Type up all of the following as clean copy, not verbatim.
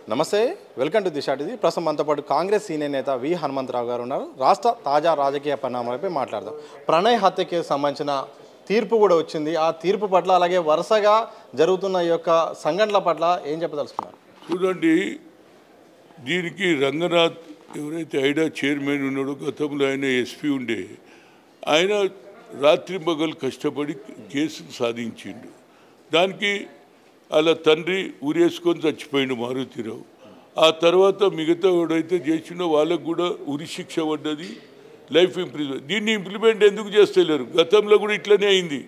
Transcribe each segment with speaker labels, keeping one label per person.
Speaker 1: నమస్తే, welcome to Disha TV. ప్రస్తుతం మనతో పాటు కాంగ్రెస్ సీనియర్ నేత వి హనుమంతరావు గారు ఉన్నారు. రాష్ట్ర తాజా రాజకీయ పరిణామాలపై మాట్లాడదాం. ప్రణయ్ హత్యకి సంబంధించిన తీర్పు కూడా వచ్చింది. ఆ తీర్పు పట్ల అలాగే వరుసగా జరుగుతున్న ఈ యొక్క సంఘటనల పట్ల ఏం చెప్పదలుచుకున్నారు?
Speaker 2: చూడండి, దీనికి రంగనాథ్ ఎవరైతే ఐడా చైర్మన్ ఉన్నాడో, గతంలో ఆయన ఎస్పీ ఉండే, ఆయన రాత్రి పగలు కష్టపడి కేసును సాధించిండు. దానికి అలా తండ్రి ఉరేసుకొని చచ్చిపోయిండు మారుతిరావు. ఆ తర్వాత మిగతా ఎవడైతే చేసిండో వాళ్ళకు కూడా ఉరి శిక్ష పడ్డది, లైఫ్ ఇంప్రిజన్మెంట్. దీన్ని ఇంప్లిమెంట్ ఎందుకు చేస్తలేరు? గతంలో కూడా ఇట్లనే అయింది.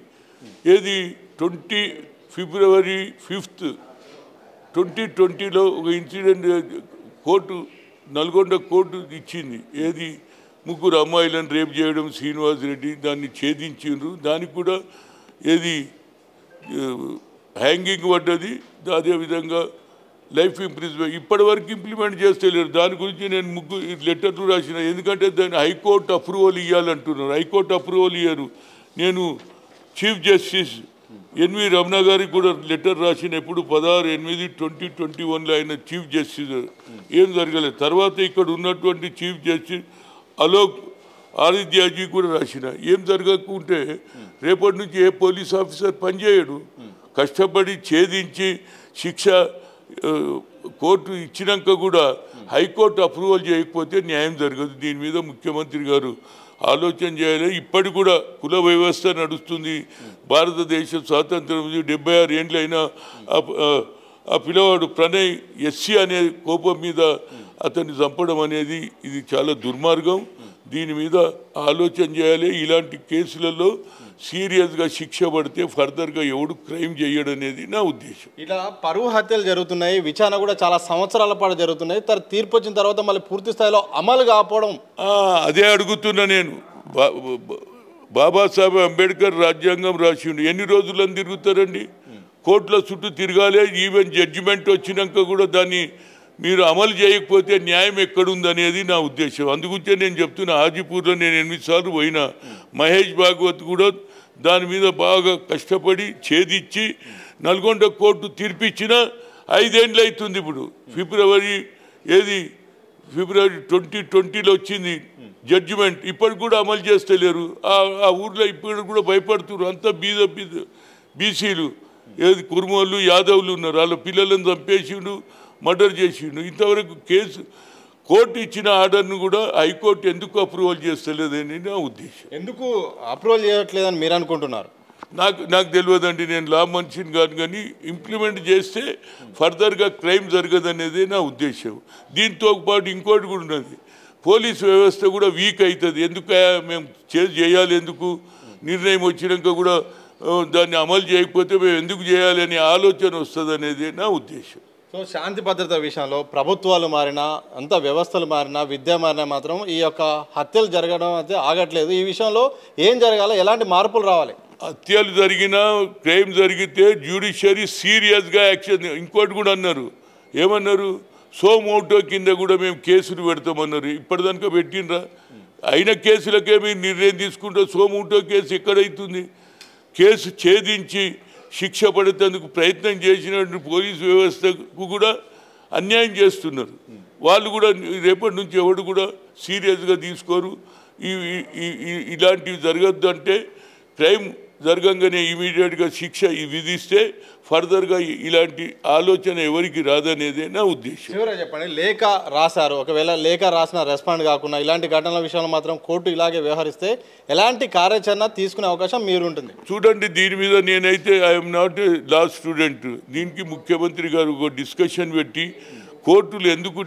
Speaker 2: ఏది 20 ఫిబ్రవరి 5 2020లో ఒక ఇన్సిడెంట్ కోర్టు, నల్గొండ కోర్టు ఇచ్చింది. ఏది 3 అమ్మాయిలను రేప్ చేయడం, శ్రీనివాస్ రెడ్డి, దాన్ని ఛేదించిండ్రు. దానికి కూడా ఏది హ్యాంగింగ్ పడ్డది. అదేవిధంగా లైఫ్ ఇంప్రిజన్మెంట్ ఇప్పటి వరకు ఇంప్లిమెంట్ చేస్తలేరు. దాని గురించి నేను 3 లెటర్లు రాసిన. ఎందుకంటే దాన్ని హైకోర్టు అప్రూవల్ ఇవ్వాలంటున్నారు. హైకోర్టు అప్రూవల్ ఇయ్యారు. నేను చీఫ్ జస్టిస్ ఎన్వి రమణ గారికి కూడా లెటర్ రాసిన. ఎప్పుడు 16/8/2021లో ఆయన చీఫ్ జస్టిస్. ఏం జరగలేదు. తర్వాత ఇక్కడ ఉన్నటువంటి చీఫ్ జస్టిస్ అలోక్ ఆదిత్యాజీ కూడా రాసిన. ఏం జరగకుంటే రేపటి నుంచి ఏ పోలీస్ ఆఫీసర్ పనిచేయడు. కష్టపడి ఛేదించి శిక్ష కోర్టు ఇచ్చినాక కూడా హైకోర్టు అప్రూవల్ చేయకపోతే న్యాయం జరగదు. దీని మీద ముఖ్యమంత్రి గారు ఆలోచన చేయాలి. ఇప్పటి కూడా కుల వ్యవస్థ నడుస్తుంది. భారతదేశ స్వాతంత్రం 76 ఏండ్లైనా ఆ పిల్లవాడు ప్రణయ్ ఎస్సీ అనే కోపం మీద అతన్ని చంపడం అనేది ఇది చాలా దుర్మార్గం. దీని మీద ఆలోచన చేయాలి. ఇలాంటి కేసులలో సీరియస్గా శిక్ష పడితే ఫర్దర్గా ఎవడు క్రైమ్ చేయడం అనేది నా ఉద్దేశం.
Speaker 1: ఇలా పరువు హత్యలు జరుగుతున్నాయి, విచారణ కూడా చాలా సంవత్సరాల పాటు జరుగుతున్నాయి. తీర్పు వచ్చిన తర్వాత మళ్ళీ పూర్తి స్థాయిలో అమలు కాకపోవడం,
Speaker 2: అదే అడుగుతున్నా నేను. బాబాసాహెబ్ అంబేద్కర్ రాజ్యాంగం రాసిండు. ఎన్ని రోజులని తిరుగుతారండి? కోర్టుల చుట్టూ తిరగాలి. ఈవెన్ జడ్జిమెంట్ వచ్చినాక కూడా దాన్ని మీరు అమలు చేయకపోతే న్యాయం ఎక్కడుందనేది నా ఉద్దేశం. అందుగురించే నేను చెప్తున్నా. హాజీపూర్లో నేను 8 సార్లు పోయినా. మహేష్ భాగవత్ కూడా దాని మీద బాగా కష్టపడి ఛేదించి నల్గొండ కోర్టు తీర్పిచ్చిన 5 ఏళ్ళు అవుతుంది. ఇప్పుడు ఫిబ్రవరి 2020లో వచ్చింది జడ్జిమెంట్. ఇప్పటికి కూడా అమలు చేస్తలేరు. ఆ ఊర్లో ఇప్పుడు కూడా భయపడుతున్నారు. అంతా బీసీలు, కుర్మోళ్ళు, యాదవులు ఉన్నారు. వాళ్ళ పిల్లలను చంపేసిండు, మర్డర్ చేసిండు. ఇంతవరకు కేసు కోర్టు ఇచ్చిన ఆర్డర్ను కూడా హైకోర్టు ఎందుకు అప్రూవల్ చేస్తలేదని నా ఉద్దేశం.
Speaker 1: ఎందుకు అప్రూవల్ చేయట్లేదని మీరు అనుకుంటున్నారు?
Speaker 2: నాకు తెలియదండి. నేను లా మనిషిని కాదు. కానీ ఇంప్లిమెంట్ చేస్తే ఫర్దర్గా క్రైమ్ జరగదనేదే నా ఉద్దేశం. దీంతో పాటు ఇంకోటి కూడా ఉన్నది. పోలీసు వ్యవస్థ కూడా వీక్ అవుతుంది. ఎందుకు మేము చేయాలి, ఎందుకు నిర్ణయం వచ్చినాక కూడా దాన్ని అమలు చేయకపోతే మేము ఎందుకు చేయాలి అనే ఆలోచన వస్తుంది అనేది నా ఉద్దేశం.
Speaker 1: సో శాంతి భద్రత విషయంలో ప్రభుత్వాలు మారినా, అంత వ్యవస్థలు మారినా, విద్య మారినా మాత్రం ఈ యొక్క హత్యలు జరగడం అయితే ఆగట్లేదు. ఈ విషయంలో ఏం జరగాలి, ఎలాంటి మార్పులు రావాలి?
Speaker 2: హత్యలు జరిగినా, క్రైమ్ జరిగితే జ్యుడిషియరీ సీరియస్గా యాక్షన్. ఇంకోటి కూడా అన్నారు. ఏమన్నారు? సోమోటో కింద కూడా మేము కేసులు పెడతామన్నారు. ఇప్పటిదాకా పెట్టినరా? అయిన కేసులకే మీరు నిర్ణయం తీసుకుంటే సోమోటో కేసు ఎక్కడైతుంది? కేసు ఛేదించి శిక్ష పడేందుకు ప్రయత్నం చేసినటువంటి పోలీసు వ్యవస్థకు కూడా అన్యాయం చేస్తున్నారు. వాళ్ళు కూడా రేపటి నుంచి ఎవరు కూడా సీరియస్గా తీసుకోరు. ఇలాంటివి జరగద్దు అంటే క్రైమ్ జరగంగానే ఇమీడియట్గా శిక్ష విధిస్తే ఫర్దర్గా ఇలాంటి ఆలోచన ఎవరికి రాదనేదే నా ఉద్దేశం.
Speaker 1: చివరిగా చెప్పండి, లేఖ రాశారు. ఒకవేళ లేఖ రాసిన రెస్పాండ్ కాకుండా ఇలాంటి ఘటనల విషయంలో మాత్రం కోర్టు ఇలాగే వ్యవహరిస్తే ఎలాంటి కార్యాచరణ తీసుకునే అవకాశం మీరు ఉంటుంది?
Speaker 2: చూడండి, దీని మీద నేనైతే I'm not a law student. దీనికి ముఖ్యమంత్రి గారు ఒక డిస్కషన్ పెట్టి కోర్టులు ఎందుకు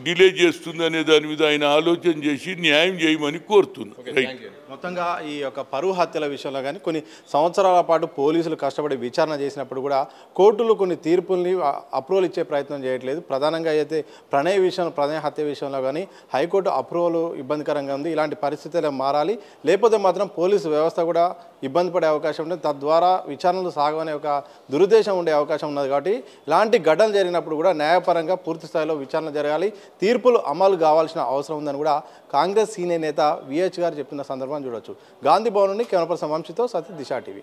Speaker 2: డిలే చేస్తుంది అనే దాని మీద ఆయన ఆలోచన చేసి న్యాయం చేయమని కోరుతున్నాను.
Speaker 1: మొత్తంగా ఈ యొక్క పరువు హత్యల విషయంలో కానీ కొన్ని సంవత్సరాల పాటు పోలీసులు కష్టపడి విచారణ చేసినప్పుడు కూడా కోర్టులు కొన్ని తీర్పుల్ని అప్రూవల్ ఇచ్చే ప్రయత్నం చేయట్లేదు. ప్రధానంగా అయితే ప్రణయ్ హత్య విషయంలో కానీ హైకోర్టు అప్రూవల్ ఇబ్బందికరంగా ఉంది. ఇలాంటి పరిస్థితులు మారాలి. లేకపోతే మాత్రం పోలీసు వ్యవస్థ కూడా ఇబ్బంది పడే అవకాశం ఉంటుంది. తద్వారా విచారణలు సాగమనే ఒక దురుద్దేశం ఉండే అవకాశం ఉన్నది. కాబట్టి ఇలాంటి ఘటనలు జరిగినప్పుడు కూడా న్యాయపరంగా పూర్తి స్థాయిలో విచారణ జరగాలి. తీర్పులు అమలు కావాల్సిన అవసరం ఉందని కూడా కాంగ్రెస్ సీనియర్ నేత విహెచ్ గారు చెప్పిన సందర్భం చూడొచ్చు. గాంధీ భవన్ నుండి కెమెరా పర్సన్ వంశీతో సతీష్, దిశ టీవీ.